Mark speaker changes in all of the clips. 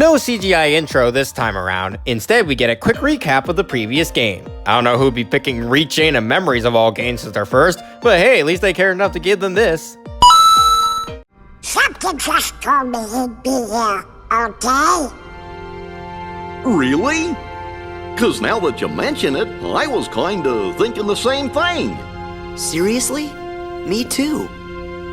Speaker 1: No CGI intro this time around. Instead, we get a quick recap of the previous game. I don't know who'd be picking Rechain and Memories of all games as their first, but hey, at least they cared enough to give them this.
Speaker 2: Something just told me he'd be here, okay?
Speaker 3: Really? 'Cause now that you mention it, I was kinda thinking the same thing.
Speaker 4: Seriously? Me too.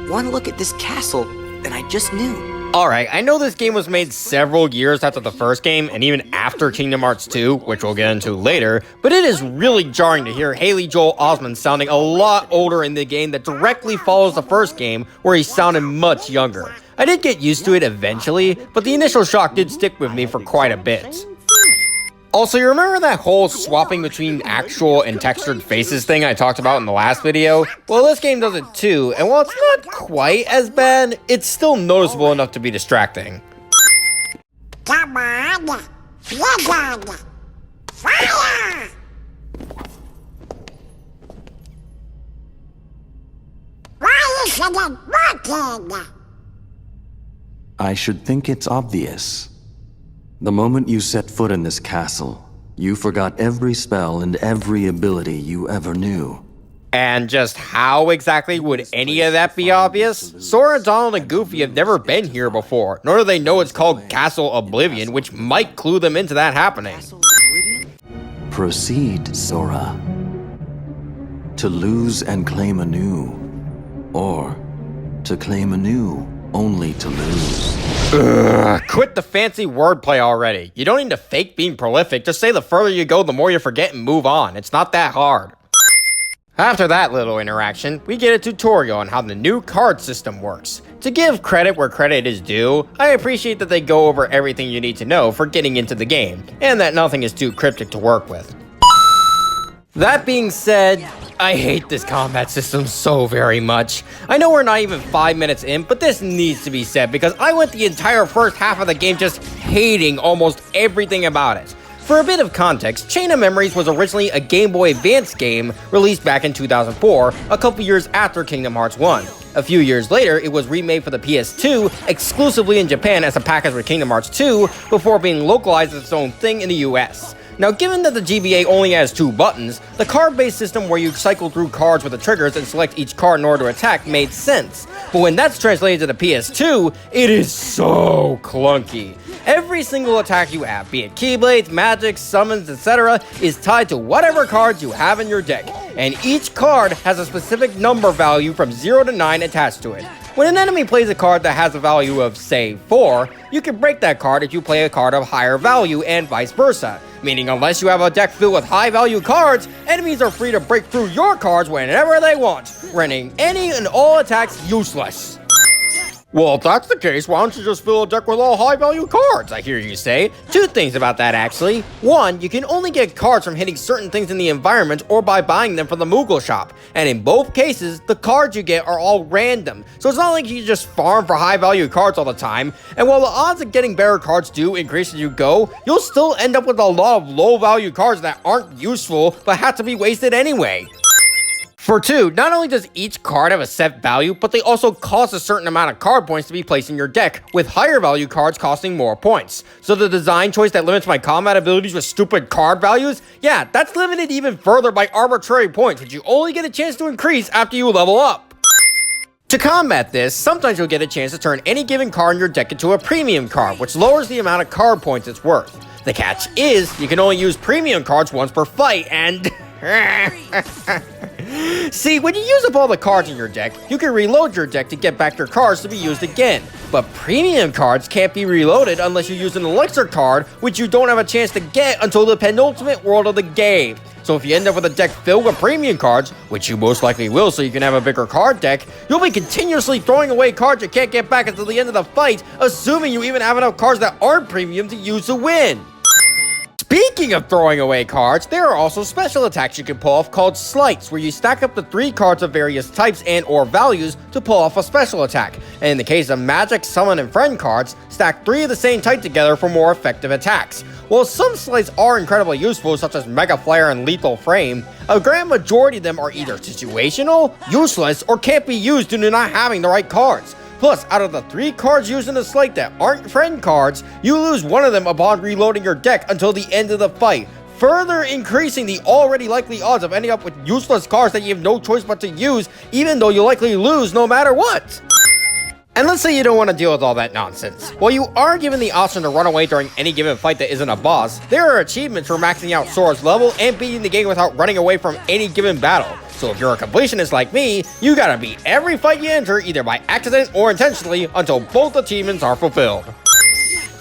Speaker 4: One look at this castle, and I just knew.
Speaker 1: Alright, I know this game was made several years after the first game, and even after Kingdom Hearts 2, which we'll get into later, but it is really jarring to hear Haley Joel Osment sounding a lot older in the game that directly follows the first game, where he sounded much younger. I did get used to it eventually, but the initial shock did stick with me for quite a bit. Also, you remember that whole swapping between actual and textured faces thing I talked about in the last video? Well, this game does it too, and while it's not quite as bad, it's still noticeable enough to be distracting.
Speaker 2: Come on, Legend! Fire! Why isn't it working?
Speaker 5: I should think it's obvious. The moment you set foot in this castle, you forgot every spell and every ability you ever knew.
Speaker 1: And just how exactly would any of that be obvious? Sora, Donald, and Goofy have never been here before, nor do they know it's called Castle Oblivion, which might clue them into that happening.
Speaker 5: Proceed, Sora. To lose and claim anew, or to claim anew only to lose.
Speaker 1: Ugh, quit the fancy wordplay already. You don't need to fake being prolific, just say the further you go, the more you forget and move on. It's not that hard. After that little interaction, we get a tutorial on how the new card system works. To give credit where credit is due, I appreciate that they go over everything you need to know for getting into the game, and that nothing is too cryptic to work with. That being said, I hate this combat system so very much. I know we're not even 5 minutes in, but this needs to be said because I went the entire first half of the game just hating almost everything about it. For a bit of context, Chain of Memories was originally a Game Boy Advance game released back in 2004, a couple years after Kingdom Hearts 1. A few years later, it was remade for the PS2 exclusively in Japan as a package with Kingdom Hearts 2 before being localized as its own thing in the US. Now, given that the GBA only has 2 buttons, the card-based system where you cycle through cards with the triggers and select each card in order to attack made sense. But when that's translated to the PS2, it is so clunky. Every single attack you have, be it Keyblades, magic, summons, etc., is tied to whatever cards you have in your deck, and each card has a specific number value from 0 to 9 attached to it. When an enemy plays a card that has a value of, say, 4, you can break that card if you play a card of higher value and vice versa. Meaning unless you have a deck filled with high value cards, enemies are free to break through your cards whenever they want, rendering any and all attacks useless. Well, if that's the case, why don't you just fill a deck with all high-value cards, I hear you say. 2 things about that, actually. 1, you can only get cards from hitting certain things in the environment or by buying them from the Moogle shop. And in both cases, the cards you get are all random. So it's not like you just farm for high-value cards all the time. And while the odds of getting better cards do increase as you go, you'll still end up with a lot of low-value cards that aren't useful, but have to be wasted anyway. For 2, not only does each card have a set value, but they also cost a certain amount of card points to be placed in your deck, with higher value cards costing more points. So the design choice that limits my combat abilities with stupid card values, yeah, that's limited even further by arbitrary points, which you only get a chance to increase after you level up. To combat this, sometimes you'll get a chance to turn any given card in your deck into a premium card, which lowers the amount of card points it's worth. The catch is, you can only use premium cards once per fight, and... See, when you use up all the cards in your deck, you can reload your deck to get back your cards to be used again. But premium cards can't be reloaded unless you use an elixir card, which you don't have a chance to get until the penultimate world of the game. So if you end up with a deck filled with premium cards, which you most likely will so you can have a bigger card deck, you'll be continuously throwing away cards you can't get back until the end of the fight, assuming you even have enough cards that aren't premium to use to win. Speaking of throwing away cards, there are also special attacks you can pull off called slights, where you stack up the 3 cards of various types and or values to pull off a special attack. And in the case of magic, summon, and friend cards, stack 3 of the same type together for more effective attacks. While some slights are incredibly useful, such as Mega Flare and Lethal Frame, a grand majority of them are either situational, useless, or can't be used due to not having the right cards. Plus, out of the 3 cards used in the slate that aren't friend cards, you lose one of them upon reloading your deck until the end of the fight, further increasing the already likely odds of ending up with useless cards that you have no choice but to use, even though you'll likely lose no matter what. And let's say you don't want to deal with all that nonsense. While you are given the option to run away during any given fight that isn't a boss, there are achievements for maxing out Sora's level and beating the game without running away from any given battle. So if you're a completionist like me, you gotta beat every fight you enter either by accident or intentionally until both achievements are fulfilled.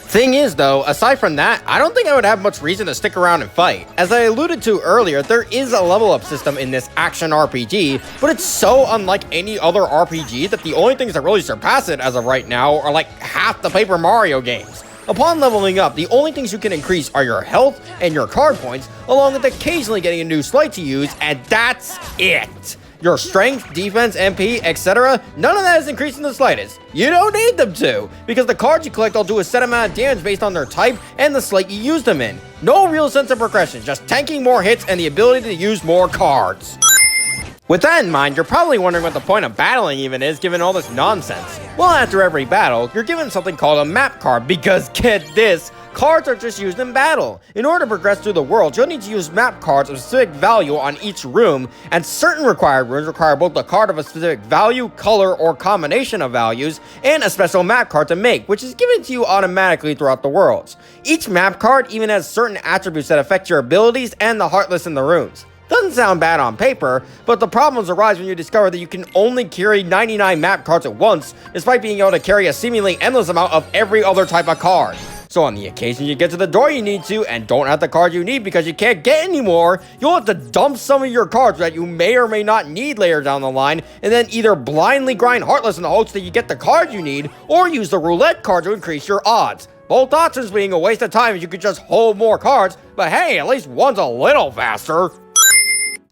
Speaker 1: Thing is though, aside from that, I don't think I would have much reason to stick around and fight. As I alluded to earlier, there is a level up system in this action RPG, but it's so unlike any other RPG that the only things that really surpass it as of right now are like half the Paper Mario games. Upon leveling up, the only things you can increase are your health and your card points, along with occasionally getting a new slate to use, and that's it. Your strength, defense, MP, etc., none of that is increased in the slightest. You don't need them to, because the cards you collect will do a set amount of damage based on their type and the slate you use them in. No real sense of progression, just tanking more hits and the ability to use more cards. With that in mind, you're probably wondering what the point of battling even is given all this nonsense. Well, after every battle, you're given something called a map card because, get this, cards are just used in battle. In order to progress through the world, you'll need to use map cards of specific value on each room, and certain required rooms require both a card of a specific value, color, or combination of values, and a special map card to make, which is given to you automatically throughout the worlds. Each map card even has certain attributes that affect your abilities and the heartless in the rooms. Doesn't sound bad on paper, but the problems arise when you discover that you can only carry 99 map cards at once, despite being able to carry a seemingly endless amount of every other type of card. So on the occasion you get to the door you need to, and don't have the card you need because you can't get any more, you'll have to dump some of your cards that you may or may not need later down the line, and then either blindly grind Heartless in the hopes that you get the card you need, or use the roulette card to increase your odds. Both options being a waste of time as you could just hold more cards, but hey, at least one's a little faster.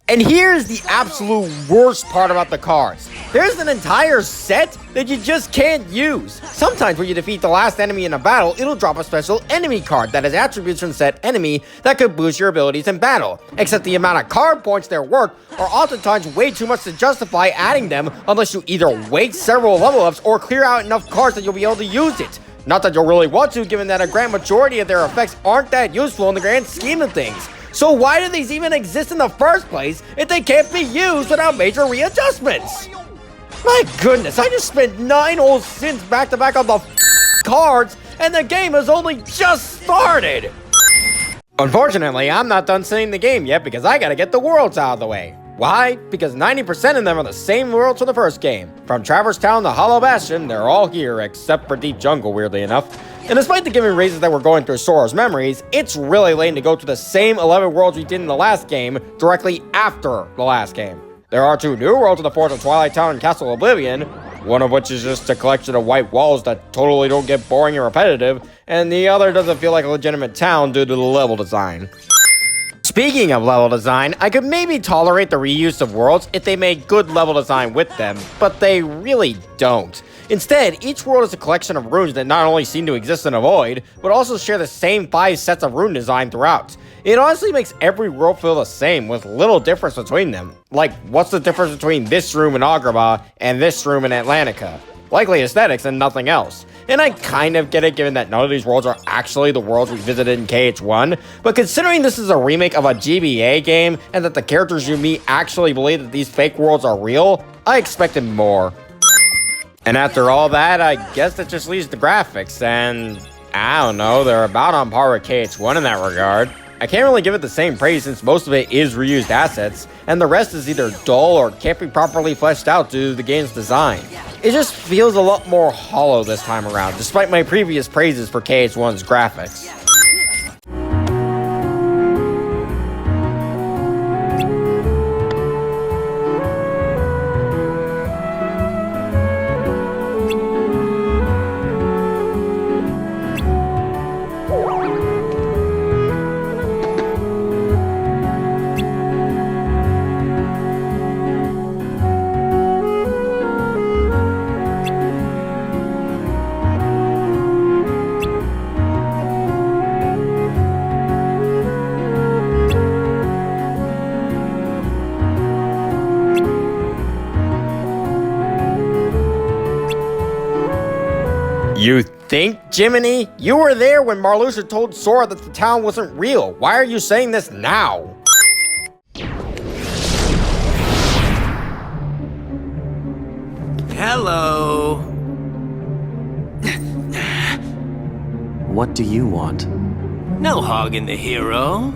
Speaker 1: And here's the absolute worst part about the cards. There's an entire set that you just can't use. Sometimes when you defeat the last enemy in a battle, it'll drop a special enemy card that has attributes from said enemy that could boost your abilities in battle. Except the amount of card points they're worth are oftentimes way too much to justify adding them unless you either wait several level ups or clear out enough cards that you'll be able to use it. Not that you'll really want to, given that a grand majority of their effects aren't that useful in the grand scheme of things. So why do these even exist in the first place if they can't be used without major readjustments? My goodness, I just spent 9 whole stints back to back on the cards, and the game has only just started! Unfortunately, I'm not done seeing the game yet because I gotta get the worlds out of the way. Why? Because 90% of them are the same worlds from the first game. From Traverse Town to Hollow Bastion, they're all here except for Deep Jungle, weirdly enough. And despite the given reasons that we're going through Sora's memories, it's really lame to go to the same 11 worlds we did in the last game directly after the last game. There are 2 new worlds in the Forest of Twilight Town and Castle Oblivion, one of which is just a collection of white walls that totally don't get boring and repetitive, and the other doesn't feel like a legitimate town due to the level design. Speaking of level design, I could maybe tolerate the reuse of worlds if they made good level design with them, but they really don't. Instead, each world is a collection of runes that not only seem to exist in a void, but also share the same 5 sets of rune design throughout. It honestly makes every world feel the same, with little difference between them. Like, what's the difference between this room in Agrabah and this room in Atlantica? Likely aesthetics and nothing else. And I kind of get it given that none of these worlds are actually the worlds we visited in KH1, but considering this is a remake of a GBA game and that the characters you meet actually believe that these fake worlds are real, I expected more. And after all that, I guess that just leaves the graphics, and I don't know, they're about on par with KH1 in that regard. I can't really give it the same praise since most of it is reused assets, and the rest is either dull or can't be properly fleshed out due to the game's design. It just feels a lot more hollow this time around, despite my previous praises for KH1's graphics. think, Jiminy? You were there when Marluxia told Sora that the town wasn't real. Why are you saying this now?
Speaker 6: Hello.
Speaker 5: What do you want?
Speaker 6: No hogging the hero.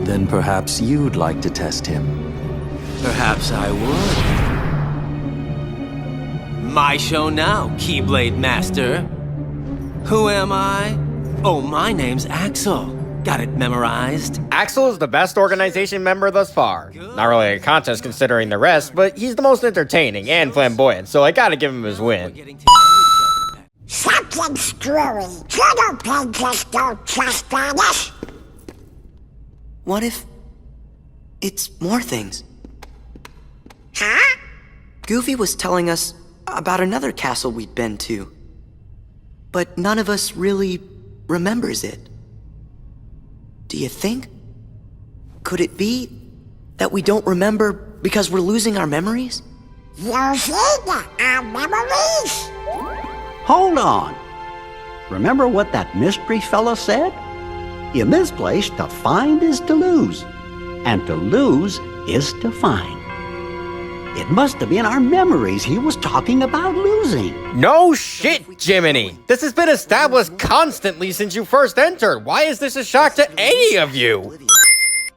Speaker 5: Then perhaps you'd like to test him.
Speaker 6: Perhaps I would. My show now, Keyblade Master. Who am I? Oh, my name's Axel. Got it memorized?
Speaker 1: Axel is the best organization member thus far. Not really a contest considering the rest, but he's the most entertaining and flamboyant, so I gotta give him his win.
Speaker 2: Something screwy. Little piglets don't trust on us.
Speaker 4: What if it's more things?
Speaker 2: Huh?
Speaker 4: Goofy was telling us about another castle we'd been to, but none of us really remembers it. Do you think? Could it be that we don't remember because we're losing our memories?
Speaker 2: Losing our memories?
Speaker 7: Hold on. Remember what that mystery fellow said? In this place, to find is to lose, and to lose is to find. It must have been our memories he was talking about losing.
Speaker 1: No shit, Jiminy! This has been established constantly since you first entered. Why is this a shock to any of you?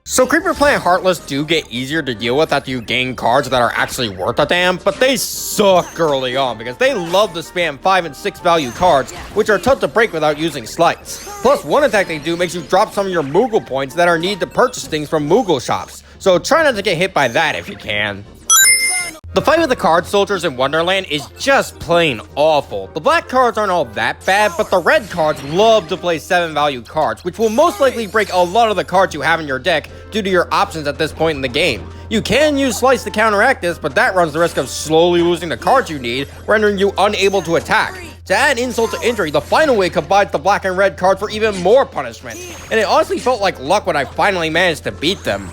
Speaker 1: So Creeper Plant Heartless do get easier to deal with after you gain cards that are actually worth a damn, but they suck early on because they love to spam 5 and 6 value cards, which are tough to break without using Slice. Plus, one attack they do makes you drop some of your Moogle points that are needed to purchase things from Moogle shops, so try not to get hit by that if you can. The fight with the card soldiers in Wonderland is just plain awful. The black cards aren't all that bad, but the red cards love to play 7 value cards, which will most likely break a lot of the cards you have in your deck due to your options at this point in the game. You can use Slice to counteract this, but that runs the risk of slowly losing the cards you need, rendering you unable to attack. To add insult to injury, the final wave combines the black and red cards for even more punishment, and it honestly felt like luck when I finally managed to beat them.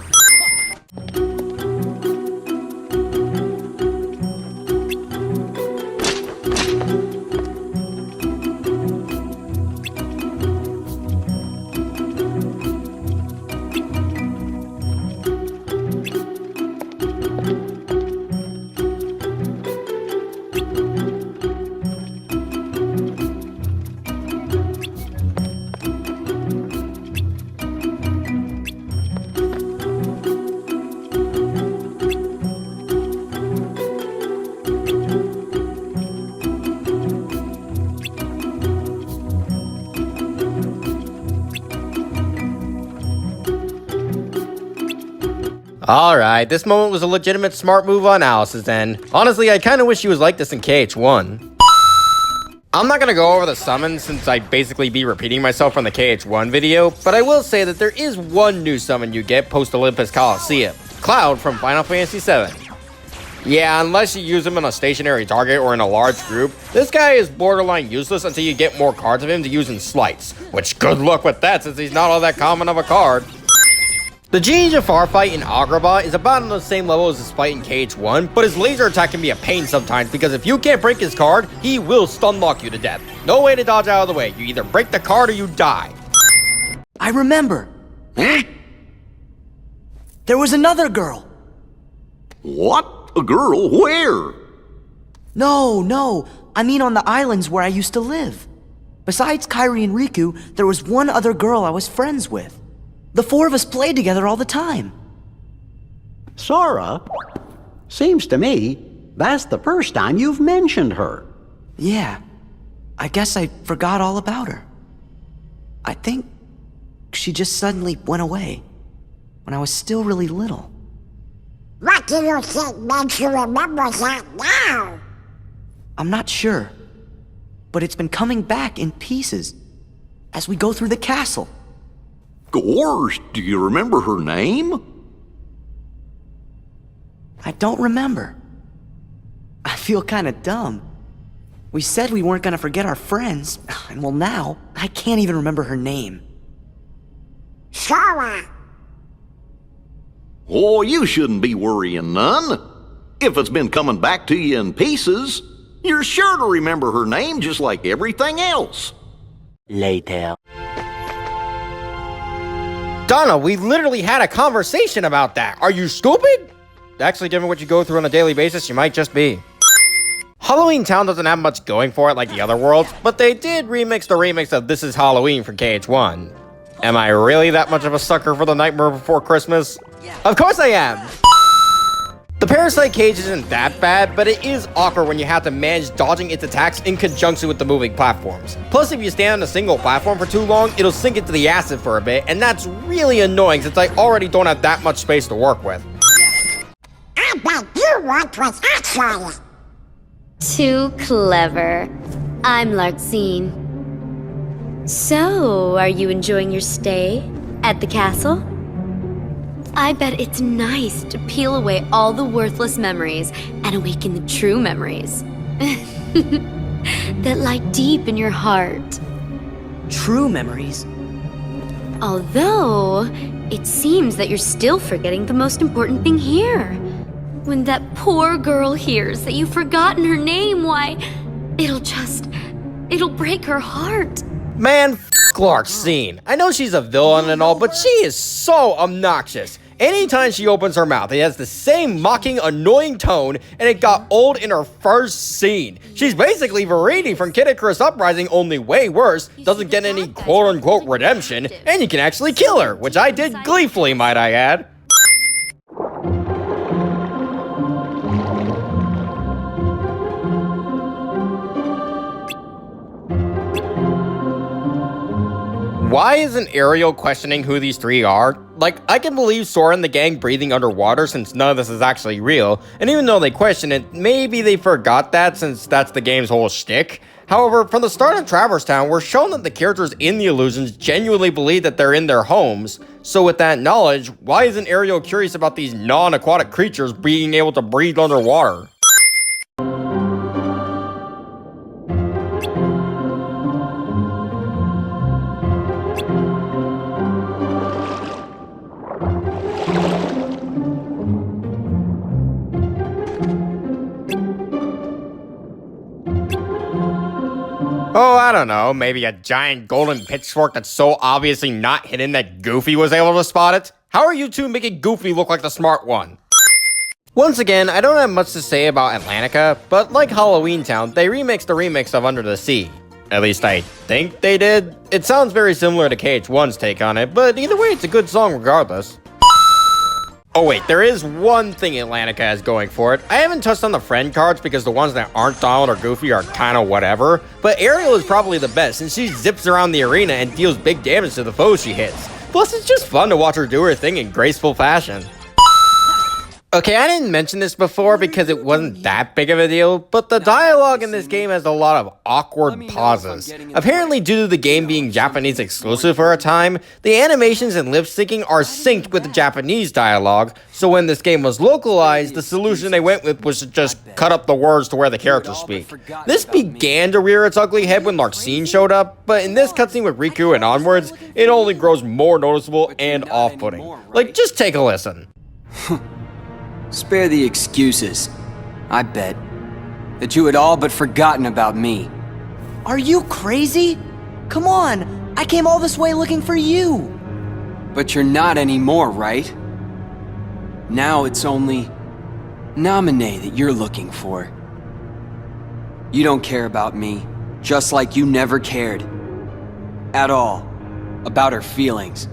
Speaker 1: Alright, this moment was a legitimate smart move on Alice's end. Honestly, I kinda wish she was like this in KH1. I'm not gonna go over the summons since I'd basically be repeating myself from the KH1 video, but I will say that there is one new summon you get post-Olympus Coliseum, Cloud from Final Fantasy VII. Yeah, unless you use him in a stationary target or in a large group, this guy is borderline useless until you get more cards of him to use in Slice, which good luck with that since he's not all that common of a card. The Genie Jafar fight in Agrabah is about on the same level as his fight in KH1, but his laser attack can be a pain sometimes because if you can't break his card, he will stun lock you to death. No way to dodge out of the way, you either break the card or you die.
Speaker 4: I remember.
Speaker 3: Huh?
Speaker 4: There was another girl.
Speaker 3: What? A girl? Where?
Speaker 4: No, I mean on the islands where I used to live. Besides Kairi and Riku, there was one other girl I was friends with. The four of us played together all the time.
Speaker 7: Sora? Seems to me that's the first time you've mentioned her.
Speaker 4: Yeah, I guess I forgot all about her. I think she just suddenly went away when I was still really little.
Speaker 2: What do you think makes you remember that now?
Speaker 4: I'm not sure, but it's been coming back in pieces as we go through the castle.
Speaker 3: Gosh, do you remember her name?
Speaker 4: I don't remember. I feel kinda dumb. We said we weren't gonna forget our friends, and well now, I can't even remember her name.
Speaker 2: Sora.
Speaker 3: Oh, you shouldn't be worrying none. If it's been coming back to you in pieces, you're sure to remember her name just like everything else.
Speaker 7: Later.
Speaker 1: Donna, we literally had a conversation about that. Are you stupid? Actually, given what you go through on a daily basis, you might just be. Halloween Town doesn't have much going for it like the other worlds, but they did remix the remix of This Is Halloween from KH1. Am I really that much of a sucker for The Nightmare Before Christmas? Of course I am! The Parasite Cage isn't that bad, but it is awkward when you have to manage dodging its attacks in conjunction with the moving platforms. Plus, if you stand on a single platform for too long, it'll sink into the acid for a bit, and that's really annoying since I already don't have that much space to work with.
Speaker 2: I bet you want what's actually.
Speaker 8: Too clever. I'm Larxene. So, are you enjoying your stay at the castle? I bet it's nice to peel away all the worthless memories and awaken the true memories that lie deep in your heart.
Speaker 4: True memories?
Speaker 8: Although, it seems that you're still forgetting the most important thing here. When that poor girl hears that you've forgotten her name, why, it'll break her heart.
Speaker 1: Man, f*** Larxene. I know she's a villain and all, but she is so obnoxious. Anytime she opens her mouth, it has the same mocking, annoying tone, and it got old in her first scene. She's basically Verini from Kid Icarus Uprising, only way worse, doesn't get any quote-unquote redemption, and you can actually kill her, which I did gleefully, might I add. Why isn't Ariel questioning who these three are? Like, I can believe Sora and the gang breathing underwater since none of this is actually real, and even though they question it, maybe they forgot that since that's the game's whole shtick. However, from the start of Traverse Town, we're shown that the characters in the illusions genuinely believe that they're in their homes. So with that knowledge, why isn't Ariel curious about these non-aquatic creatures being able to breathe underwater? Oh, I don't know, maybe a giant golden pitchfork that's so obviously not hidden that Goofy was able to spot it? How are you two making Goofy look like the smart one? Once again, I don't have much to say about Atlantica, but like Halloween Town, they remixed the remix of Under the Sea. At least I think they did. It sounds very similar to KH1's take on it, but either way, it's a good song regardless. Oh wait, there is one thing Atlantica has going for it. I haven't touched on the friend cards because the ones that aren't Donald or Goofy are kinda whatever, but Ariel is probably the best since she zips around the arena and deals big damage to the foes she hits. Plus, it's just fun to watch her do her thing in graceful fashion. Okay, I didn't mention this before because it wasn't that big of a deal, but the dialogue in this game has a lot of awkward pauses. Apparently, due to the game being Japanese exclusive for a time, the animations and lip syncing are synced with the Japanese dialogue, so when this game was localized, the solution they went with was to just cut up the words to where the characters speak. This began to rear its ugly head when Larxene showed up, but in this cutscene with Riku and onwards, it only grows more noticeable and off-putting. Like, just take a listen.
Speaker 9: Spare the excuses. I bet that you had all but forgotten about me.
Speaker 4: Are you crazy? Come on, I came all this way looking for you.
Speaker 9: But you're not anymore, right? Now it's only Naminé that you're looking for. You don't care about me, just like you never cared. At all. About her feelings.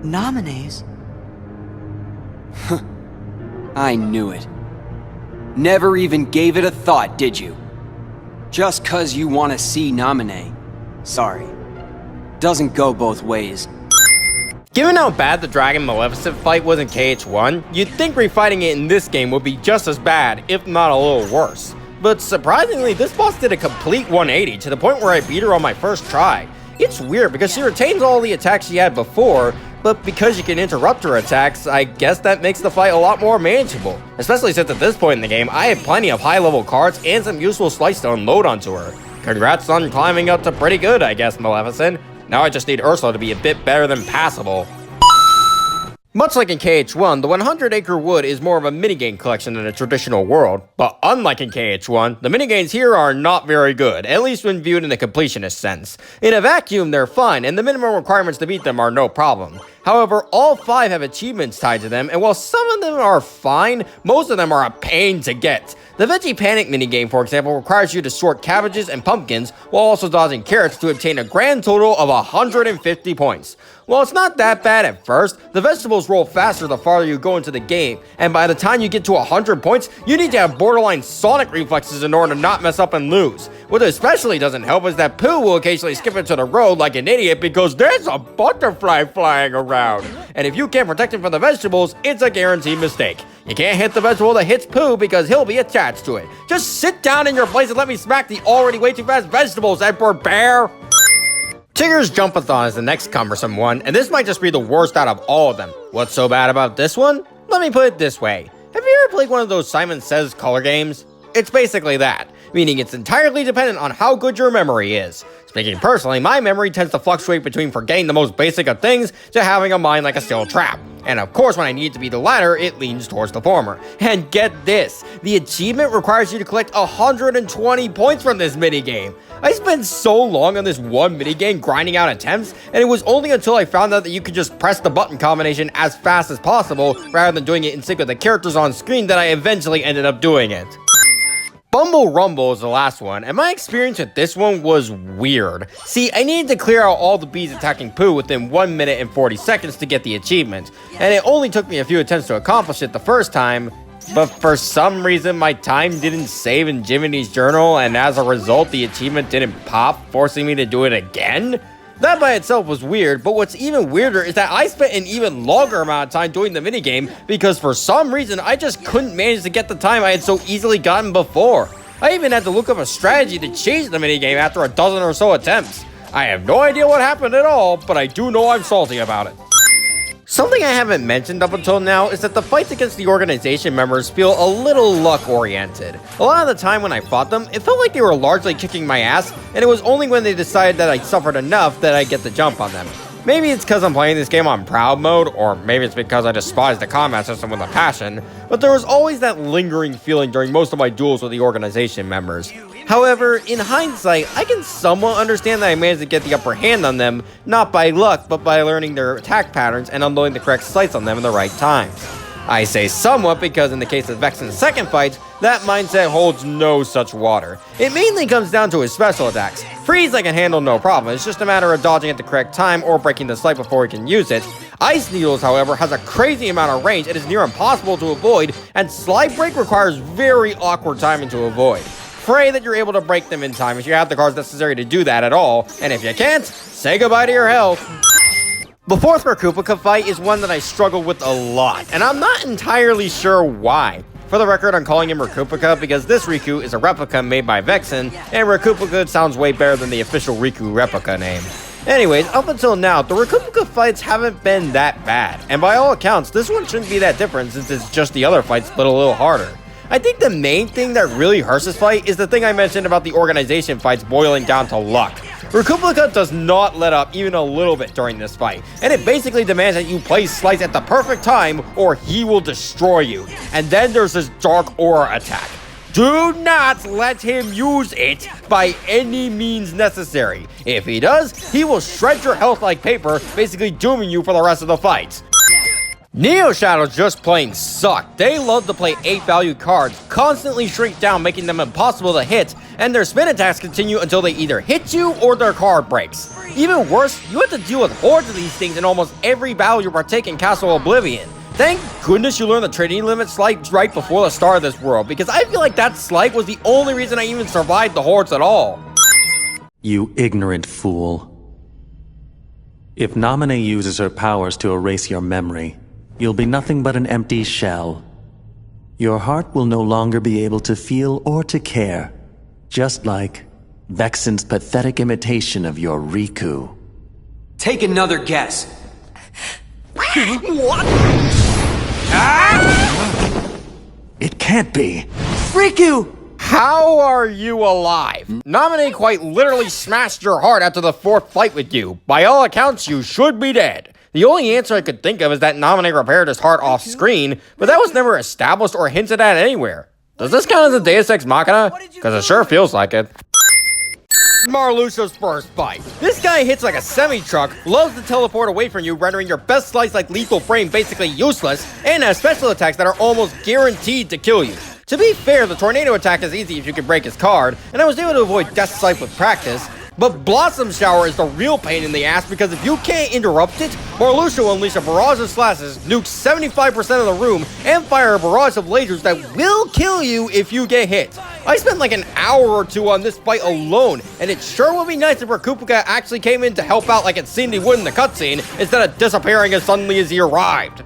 Speaker 4: Nominees?
Speaker 9: I knew it. Never even gave it a thought, did you? Just 'cause you want to see Naminé. Sorry. Doesn't go both ways.
Speaker 1: Given how bad the Dragon Maleficent fight was in KH1, you'd think refighting it in this game would be just as bad, if not a little worse. But surprisingly, this boss did a complete 180 to the point where I beat her on my first try. It's weird because she retains all the attacks she had before, but because you can interrupt her attacks, I guess that makes the fight a lot more manageable. Especially since at this point in the game, I have plenty of high-level cards and some useful slice to unload onto her. Congrats on climbing up to pretty good, I guess, Maleficent. Now I just need Ursula to be a bit better than passable. Much like in KH1, the 100 Acre Wood is more of a minigame collection than a traditional world, but unlike in KH1, the minigames here are not very good, at least when viewed in a completionist sense. In a vacuum, they're fun, and the minimum requirements to beat them are no problem. However, all 5 have achievements tied to them, and while some of them are fine, most of them are a pain to get. The Veggie Panic minigame, for example, requires you to sort cabbages and pumpkins while also dodging carrots to obtain a grand total of 150 points. While it's not that bad at first, the vegetables roll faster the farther you go into the game, and by the time you get to 100 points, you need to have borderline Sonic reflexes in order to not mess up and lose. What especially doesn't help is that Pooh will occasionally skip into the road like an idiot because there's a butterfly flying around. And if you can't protect him from the vegetables, it's a guaranteed mistake. You can't hit the vegetable that hits Pooh because he'll be attached to it. Just sit down in your place and let me smack the already way too fast vegetables, Emperor Bear! Tigger's Jumpathon is the next cumbersome one, and this might just be the worst out of all of them. What's so bad about this one? Let me put it this way. Have you ever played one of those Simon Says color games? It's basically that, meaning it's entirely dependent on how good your memory is. Speaking personally, my memory tends to fluctuate between forgetting the most basic of things to having a mind like a steel trap. And of course, when I need it to be the latter, it leans towards the former. And get this, the achievement requires you to collect 120 points from this minigame. I spent so long on this one minigame grinding out attempts, and it was only until I found out that you could just press the button combination as fast as possible rather than doing it in sync with the characters on screen that I eventually ended up doing it. Bumble Rumble is the last one, and my experience with this one was weird. See, I needed to clear out all the bees attacking Pooh within 1 minute and 40 seconds to get the achievement, and it only took me a few attempts to accomplish it the first time, but for some reason my time didn't save in Jiminy's journal, and as a result the achievement didn't pop, forcing me to do it again? That by itself was weird, but what's even weirder is that I spent an even longer amount of time doing the minigame because for some reason I just couldn't manage to get the time I had so easily gotten before. I even had to look up a strategy to change the minigame after a dozen or so attempts. I have no idea what happened at all, but I do know I'm salty about it. Something I haven't mentioned up until now is that the fights against the organization members feel a little luck-oriented. A lot of the time when I fought them, it felt like they were largely kicking my ass, and it was only when they decided that I suffered enough that I get the jump on them. Maybe it's because I'm playing this game on proud mode, or maybe it's because I despise the combat system with a passion, but there was always that lingering feeling during most of my duels with the organization members. However, in hindsight, I can somewhat understand that I managed to get the upper hand on them, not by luck, but by learning their attack patterns and unloading the correct sights on them in the right times. I say somewhat because in the case of Vexen's second fight, that mindset holds no such water. It mainly comes down to his special attacks. Freeze I can handle no problem, it's just a matter of dodging at the correct time or breaking the sight before he can use it. Ice Needles, however, has a crazy amount of range, it is near impossible to avoid, and Slide Break requires very awkward timing to avoid. Pray that you're able to break them in time if you have the cards necessary to do that at all, and if you can't, say goodbye to your health. The fourth Rakupika fight is one that I struggled with a lot, and I'm not entirely sure why. For the record, I'm calling him Rakupika because this Riku is a replica made by Vexen, and Rakupika sounds way better than the official Riku replica name. Anyways, up until now, the Rakupika fights haven't been that bad, and by all accounts, this one shouldn't be that different since it's just the other fights but a little harder. I think the main thing that really hurts this fight is the thing I mentioned about the organization fights boiling down to luck. Rakupika does not let up even a little bit during this fight, and it basically demands that you place Slice at the perfect time or he will destroy you. And then there's this Dark Aura attack. Do not let him use it by any means necessary. If he does, he will shred your health like paper, basically dooming you for the rest of the fight. Neo Shadows just plain suck. They love to play 8-value cards, constantly shrink down making them impossible to hit, and their spin attacks continue until they either hit you or their card breaks. Even worse, you have to deal with hordes of these things in almost every battle you partake in Castle Oblivion. Thank goodness you learned the trading limit slight right before the start of this world, because I feel like that slight was the only reason I even survived the hordes at all.
Speaker 5: You ignorant fool. If Namine uses her powers to erase your memory, you'll be nothing but an empty shell. Your heart will no longer be able to feel or to care, just like Vexen's pathetic imitation of your Riku.
Speaker 9: Take another guess.
Speaker 7: What?
Speaker 5: It can't be.
Speaker 9: Riku!
Speaker 1: How are you alive? Namine quite literally smashed your heart after the fourth fight with you. By all accounts, you should be dead. The only answer I could think of is that Naminé repaired his heart off-screen, but that was never established or hinted at anywhere. Does this count as a Deus Ex Machina? Because it sure feels like it. Marluxio's first fight. This guy hits like a semi-truck, loves to teleport away from you, rendering your best slice like lethal frame basically useless, and has special attacks that are almost guaranteed to kill you. To be fair, the tornado attack is easy if you can break his card, and I was able to avoid Death Sight with practice, but Blossom Shower is the real pain in the ass because if you can't interrupt it, Marluxio will unleash a barrage of slashes, nuke 75% of the room, and fire a barrage of lasers that will kill you if you get hit. I spent like an hour or two on this fight alone, and it sure would be nice if Rakupuka actually came in to help out like it seemed he would in the cutscene, instead of disappearing as suddenly as he arrived.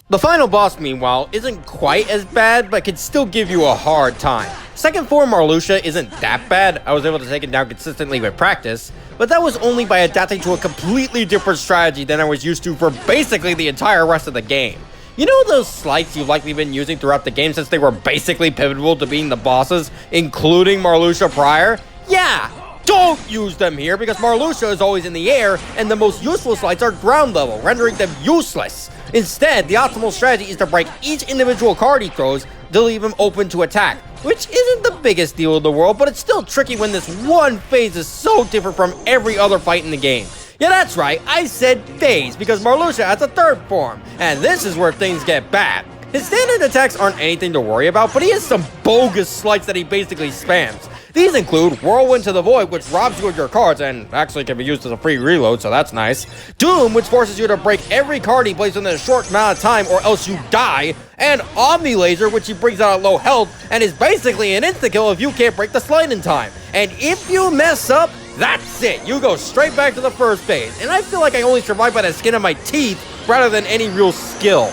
Speaker 1: The final boss, meanwhile, isn't quite as bad, but can still give you a hard time. Second form Marluxia isn't that bad. I was able to take it down consistently with practice, but that was only by adapting to a completely different strategy than I was used to for basically the entire rest of the game. You know those slights you've likely been using throughout the game since they were basically pivotal to beating the bosses, including Marluxia prior? Yeah! Don't use them here because Marluxia is always in the air, and the most useful slights are ground level, rendering them useless. Instead, the optimal strategy is to break each individual card he throws to leave him open to attack, which isn't the biggest deal in the world, but it's still tricky when this one phase is so different from every other fight in the game. Yeah, that's right, I said phase, because Marluxia has a third form, and this is where things get bad. His standard attacks aren't anything to worry about, but he has some bogus slights that he basically spams. These include Whirlwind to the Void, which robs you of your cards and actually can be used as a free reload, so that's nice. Doom, which forces you to break every card he plays within a short amount of time or else you die. And Omni Laser, which he brings out at low health and is basically an insta-kill if you can't break the slide in time. And if you mess up, that's it. You go straight back to the first phase. And I feel like I only survived by the skin of my teeth rather than any real skill.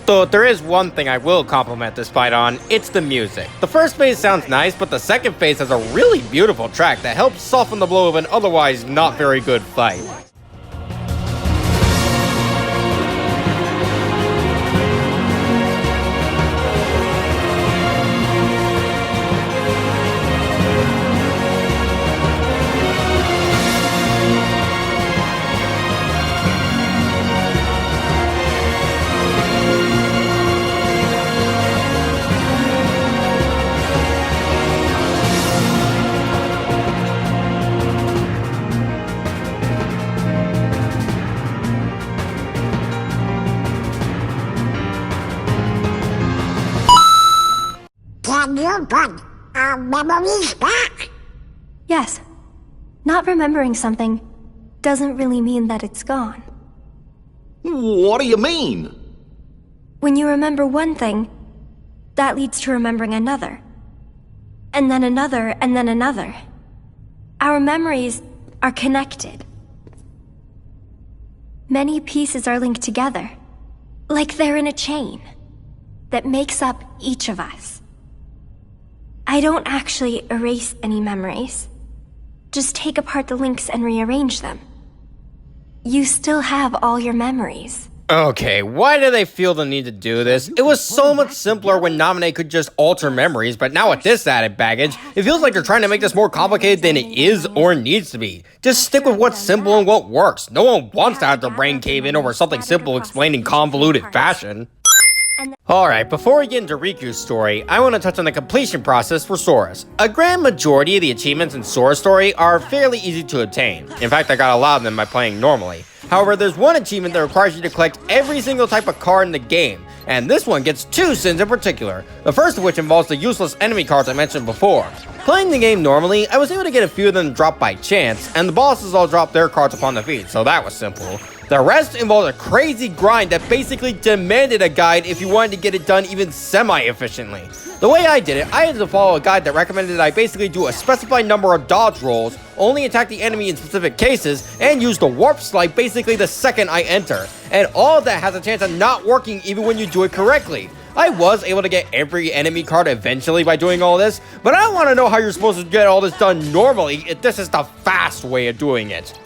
Speaker 1: Though if there is one thing I will compliment this fight on, it's the music. The first phase sounds nice, but the second phase has a really beautiful track that helps soften the blow of an otherwise not very good fight.
Speaker 2: Can you put our memories back?
Speaker 10: Yes. Not remembering something doesn't really mean that it's gone.
Speaker 3: What do you mean?
Speaker 10: When you remember one thing, that leads to remembering another. And then another, and then another. Our memories are connected. Many pieces are linked together, like they're in a chain that makes up each of us. I don't actually erase any memories. Just take apart the links and rearrange them. You still have all your memories.
Speaker 1: Okay, why do they feel the need to do this? It was so much simpler when Naminé could just alter memories, but now with this added baggage, it feels like they're trying to make this more complicated than it is or needs to be. Just stick with what's simple and what works. No one wants to have their brain cave in over something simple explained in convoluted fashion. Alright, before we get into Riku's story, I want to touch on the completion process for Sora's. A grand majority of the achievements in Sora's story are fairly easy to obtain. In fact, I got a lot of them by playing normally. However, there's one achievement that requires you to collect every single type of card in the game, and this one gets two sins in particular, the first of which involves the useless enemy cards I mentioned before. Playing the game normally, I was able to get a few of them dropped by chance, and the bosses all dropped their cards upon defeat, so that was simple. The rest involved a crazy grind that basically demanded a guide if you wanted to get it done even semi-efficiently. The way I did it, I had to follow a guide that recommended that I basically do a specified number of dodge rolls, only attack the enemy in specific cases, and use the warp slide basically the second I enter. And all of that has a chance of not working even when you do it correctly. I was able to get every enemy card eventually by doing all this, but I want to know how you're supposed to get all this done normally if this is the fast way of doing it.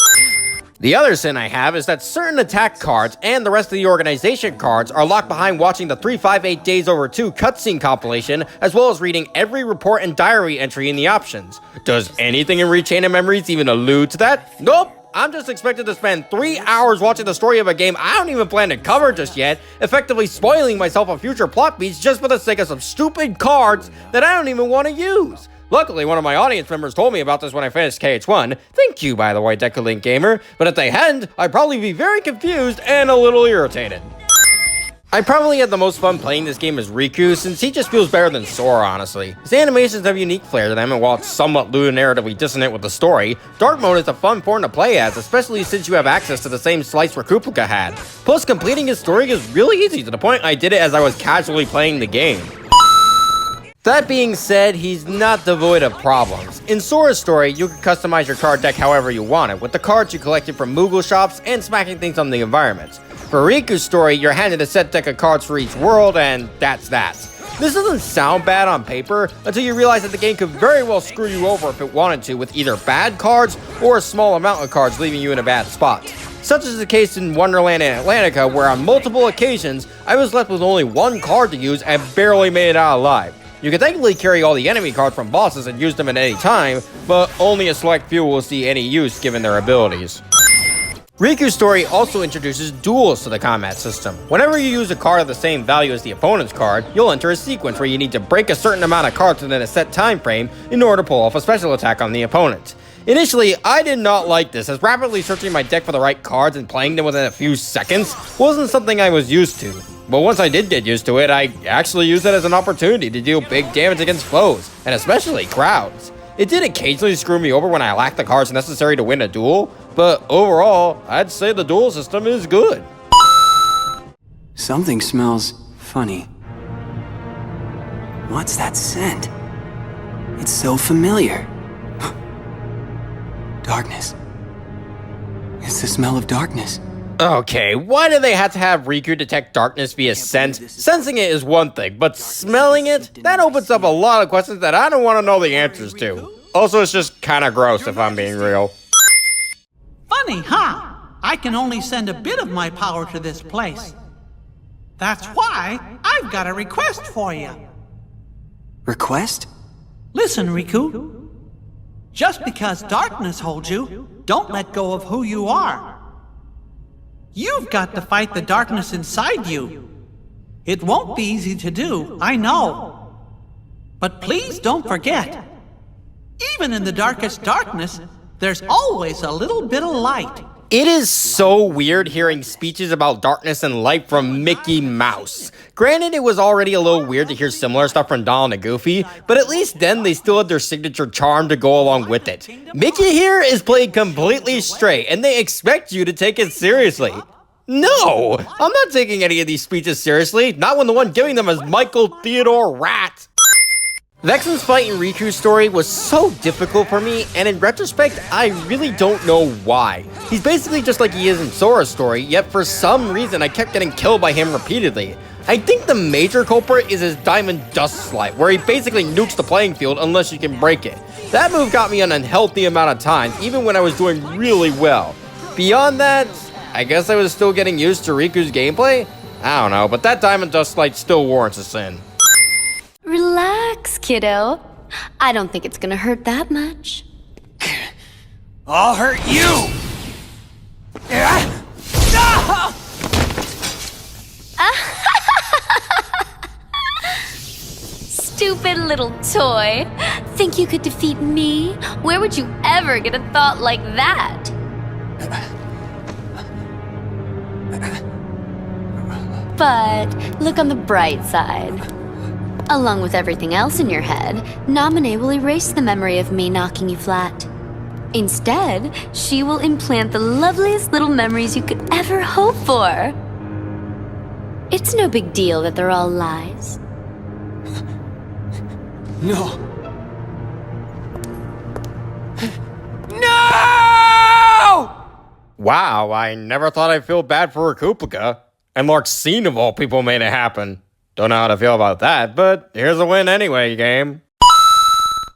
Speaker 1: The other sin I have is that certain attack cards and the rest of the organization cards are locked behind watching the 358 Days Over 2 cutscene compilation, as well as reading every report and diary entry in the options. Does anything in Rechain of Memories even allude to that? Nope! I'm just expected to spend 3 hours watching the story of a game I don't even plan to cover just yet, effectively spoiling myself on future plot beats just for the sake of some stupid cards that I don't even want to use. Luckily, one of my audience members told me about this when I finished KH1. Thank you, by the way, Decalink Gamer. But if they hadn't, I'd probably be very confused and a little irritated. I probably had the most fun playing this game as Riku, since he just feels better than Sora, honestly. His animations have a unique flair to them, and while it's somewhat narratively dissonant with the story, Dark Mode is a fun form to play as, especially since you have access to the same slice Recuplica had. Plus, completing his story is really easy, to the point I did it as I was casually playing the game. That being said, he's not devoid of problems. In Sora's story, you can customize your card deck however you want it, with the cards you collected from Moogle shops and smacking things on the environment. For Riku's story, you're handed a set deck of cards for each world, and that's that. This doesn't sound bad on paper, until you realize that the game could very well screw you over if it wanted to, with either bad cards or a small amount of cards leaving you in a bad spot. Such is the case in Wonderland and Atlantica, where on multiple occasions, I was left with only one card to use and barely made it out alive. You can technically carry all the enemy cards from bosses and use them at any time, but only a select few will see any use given their abilities. Riku's story also introduces duels to the combat system. Whenever you use a card of the same value as the opponent's card, you'll enter a sequence where you need to break a certain amount of cards within a set time frame in order to pull off a special attack on the opponent. Initially, I did not like this, as rapidly searching my deck for the right cards and playing them within a few seconds wasn't something I was used to. But once I did get used to it, I actually used it as an opportunity to deal big damage against foes, and especially crowds. It did occasionally screw me over when I lacked the cards necessary to win a duel, but overall, I'd say the duel system is good.
Speaker 9: Something smells funny. What's that scent? It's so familiar. Darkness. It's the smell of darkness.
Speaker 1: Okay, why do they have to have Riku detect darkness via scent? Sensing it is one thing, but smelling it? That opens up a lot of questions that I don't want to know the answers to. Also, it's just kinda gross if I'm being real.
Speaker 11: Funny, huh? I can only send a bit of my power to this place. That's why I've got a request for you.
Speaker 9: Request?
Speaker 11: Listen, Riku. Just because darkness holds you, don't let go of who you are. You've got to fight the darkness inside you. It won't be easy to do, I know. But please don't forget, even in the darkest darkness, there's always a little bit of light.
Speaker 1: It is so weird hearing speeches about darkness and light from Mickey Mouse. Granted, it was already a little weird to hear similar stuff from Donald and Goofy, but at least then they still had their signature charm to go along with it. Mickey here is played completely straight, and they expect you to take it seriously. No, I'm not taking any of these speeches seriously, not when the one giving them is Michael Theodore Rat. Vexen's fight in Riku's story was so difficult for me, and in retrospect, I really don't know why. He's basically just like he is in Sora's story, yet for some reason I kept getting killed by him repeatedly. I think the major culprit is his Diamond Dust Slide, where he basically nukes the playing field unless you can break it. That move got me an unhealthy amount of times, even when I was doing really well. Beyond that, I guess I was still getting used to Riku's gameplay? I don't know, but that Diamond Dust Slide still warrants a sin.
Speaker 8: Relax, kiddo. I don't think it's gonna hurt that much.
Speaker 9: I'll hurt you!
Speaker 8: Stupid little toy. Think you could defeat me? Where would you ever get a thought like that? But look on the bright side. Along with everything else in your head, Naminé will erase the memory of me knocking you flat. Instead, she will implant the loveliest little memories you could ever hope for. It's no big deal that they're all lies.
Speaker 9: No. No!
Speaker 1: Wow, I never thought I'd feel bad for Recuplica. And Larxene of all people made it happen. Don't know how to feel about that, but here's a win anyway, game.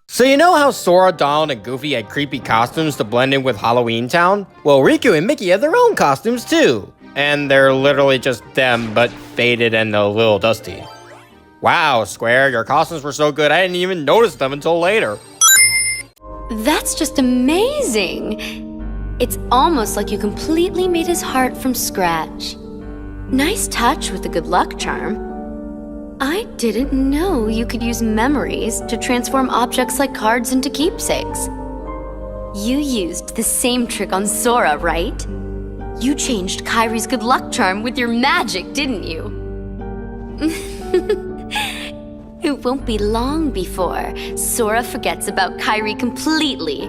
Speaker 1: So you know how Sora, Donald, and Goofy had creepy costumes to blend in with Halloween Town? Well, Riku and Mickey have their own costumes too. And they're literally just them, but faded and a little dusty. Wow, Square, your costumes were so good I didn't even notice them until later.
Speaker 8: That's just amazing. It's almost like you completely made his heart from scratch. Nice touch with the good luck charm. I didn't know you could use memories to transform objects like cards into keepsakes. You used the same trick on Sora, right? You changed Kyrie's good luck charm with your magic, didn't you? It won't be long before Sora forgets about Kyrie completely,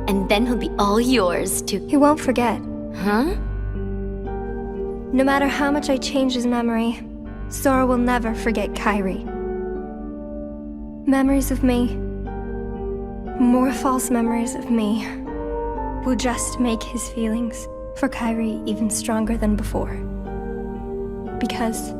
Speaker 8: and then he'll be all yours to...
Speaker 10: He won't forget.
Speaker 8: Huh?
Speaker 10: No matter how much I change his memory, Sora will never forget Kyrie. Memories of me, more false memories of me, will just make his feelings for Kyrie even stronger than before. Because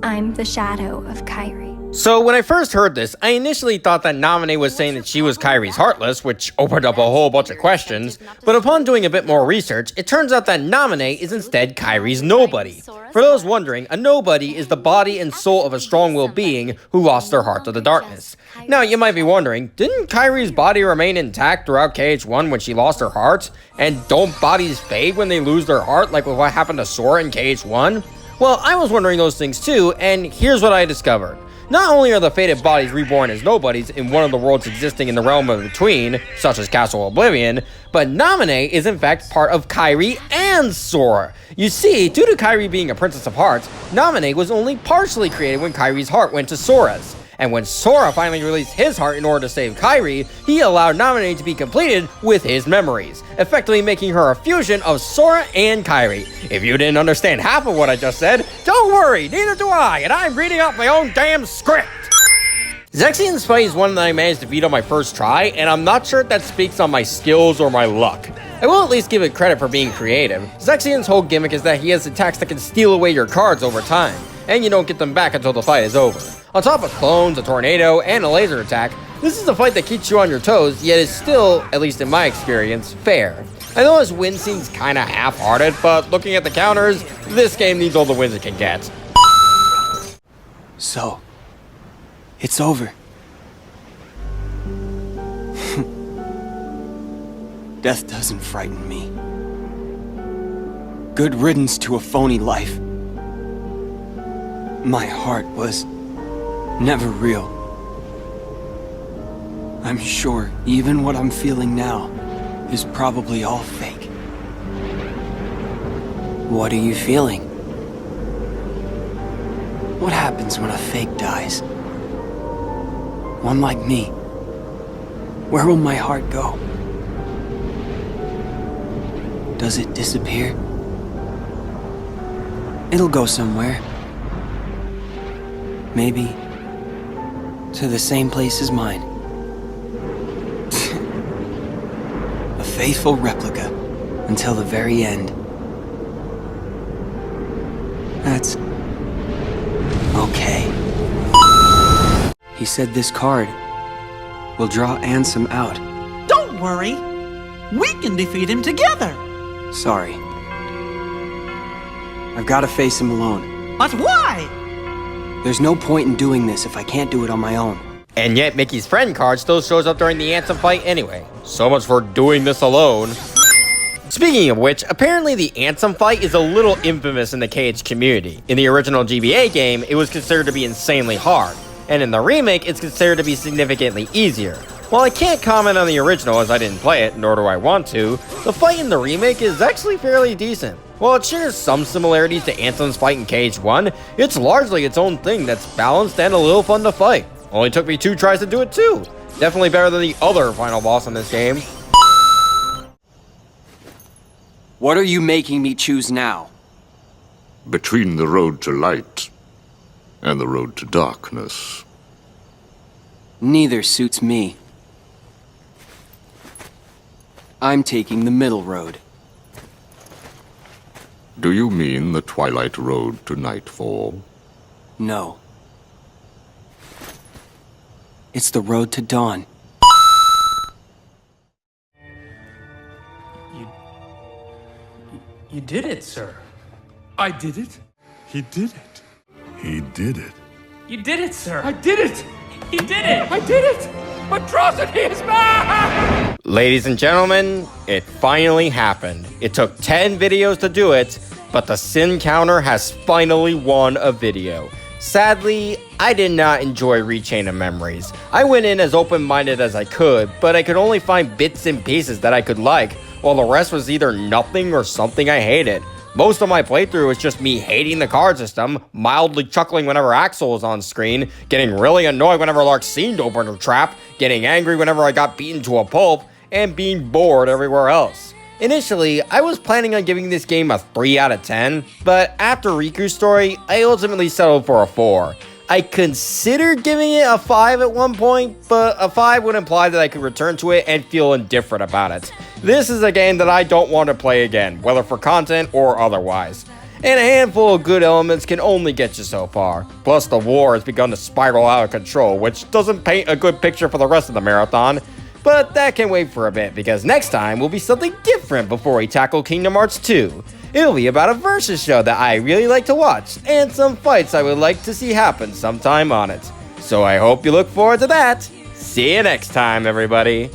Speaker 10: I'm the shadow of Kyrie.
Speaker 1: So when I first heard this, I initially thought that Naminé was saying that she was Kyrie's Heartless, which opened up a whole bunch of questions, but upon doing a bit more research, it turns out that Naminé is instead Kyrie's Nobody. For those wondering, a Nobody is the body and soul of a strong-willed being who lost their heart to the darkness. Now, you might be wondering, didn't Kyrie's body remain intact throughout KH1 when she lost her heart? And don't bodies fade when they lose their heart, like what happened to Sora in KH1? Well, I was wondering those things too, and here's what I discovered. Not only are the fated bodies reborn as nobodies in one of the worlds existing in the realm of between, such as Castle Oblivion, but Naminé is in fact part of Kyrie and Sora. You see, due to Kyrie being a Princess of Hearts, Naminé was only partially created when Kyrie's heart went to Sora's. And when Sora finally released his heart in order to save Kyrie, he allowed Naminé to be completed with his memories, effectively making her a fusion of Sora and Kyrie. If you didn't understand half of what I just said, don't worry, neither do I, and I'm reading out my own damn script! Zexian's fight is one that I managed to beat on my first try, and I'm not sure if that speaks on my skills or my luck. I will at least give it credit for being creative. Zexian's whole gimmick is that he has attacks that can steal away your cards over time, and you don't get them back until the fight is over. On top of clones, a tornado, and a laser attack, this is a fight that keeps you on your toes, yet is still, at least in my experience, fair. I know this win seems kinda half-hearted, but looking at the counters, this game needs all the wins it can get.
Speaker 9: So, it's over. Death doesn't frighten me. Good riddance to a phony life. My heart was never real. I'm sure even what I'm feeling now is probably all fake. What are you feeling? What happens when a fake dies? One like me. Where will my heart go? Does it disappear? It'll go somewhere. Maybe to the same place as mine. A faithful replica until the very end. That's okay. He said this card will draw Ansem out.
Speaker 11: Don't worry. We can defeat him together.
Speaker 9: Sorry. I've got to face him alone.
Speaker 11: But why?
Speaker 9: There's no point in doing this if I can't do it on my own.
Speaker 1: And yet Mickey's friend card still shows up during the Ansem fight anyway. So much for doing this alone. Speaking of which, apparently the Ansem fight is a little infamous in the KH community. In the original GBA game, it was considered to be insanely hard, and in the remake, it's considered to be significantly easier. While I can't comment on the original as I didn't play it, nor do I want to, the fight in the remake is actually fairly decent. While it shares some similarities to Ansem's fight in KH1, it's largely its own thing that's balanced and a little fun to fight. Only took me 2 tries to do it too. Definitely better than the other final boss in this game.
Speaker 9: What are you making me choose now?
Speaker 12: Between the road to light and the road to darkness.
Speaker 9: Neither suits me. I'm taking the middle road.
Speaker 12: Do you mean the twilight road to nightfall?
Speaker 9: No. It's the road to dawn.
Speaker 13: You did it, sir. I did it.
Speaker 12: He did it. He did it.
Speaker 13: You did it, sir. I did it. He did it. I did it. Atrocity is back!
Speaker 1: Ladies and gentlemen, it finally happened. It took 10 videos to do it, but the sin counter has finally won a video. Sadly, I did not enjoy Rechain of Memories. I went in as open-minded as I could, but I could only find bits and pieces that I could like, while the rest was either nothing or something I hated. Most of my playthrough was just me hating the card system, mildly chuckling whenever Axel was on screen, getting really annoyed whenever Lark seemed to open her trap, getting angry whenever I got beaten to a pulp, and being bored everywhere else. Initially, I was planning on giving this game a 3 out of 10, but after Riku's story, I ultimately settled for a 4. I considered giving it a 5 at one point, but a 5 would imply that I could return to it and feel indifferent about it. This is a game that I don't want to play again, whether for content or otherwise. And a handful of good elements can only get you so far. Plus, the war has begun to spiral out of control, which doesn't paint a good picture for the rest of the marathon. But that can wait for a bit, because next time will be something different before we tackle Kingdom Hearts 2. It'll be about a versus show that I really like to watch, and some fights I would like to see happen sometime on it. So I hope you look forward to that. See you next time, everybody.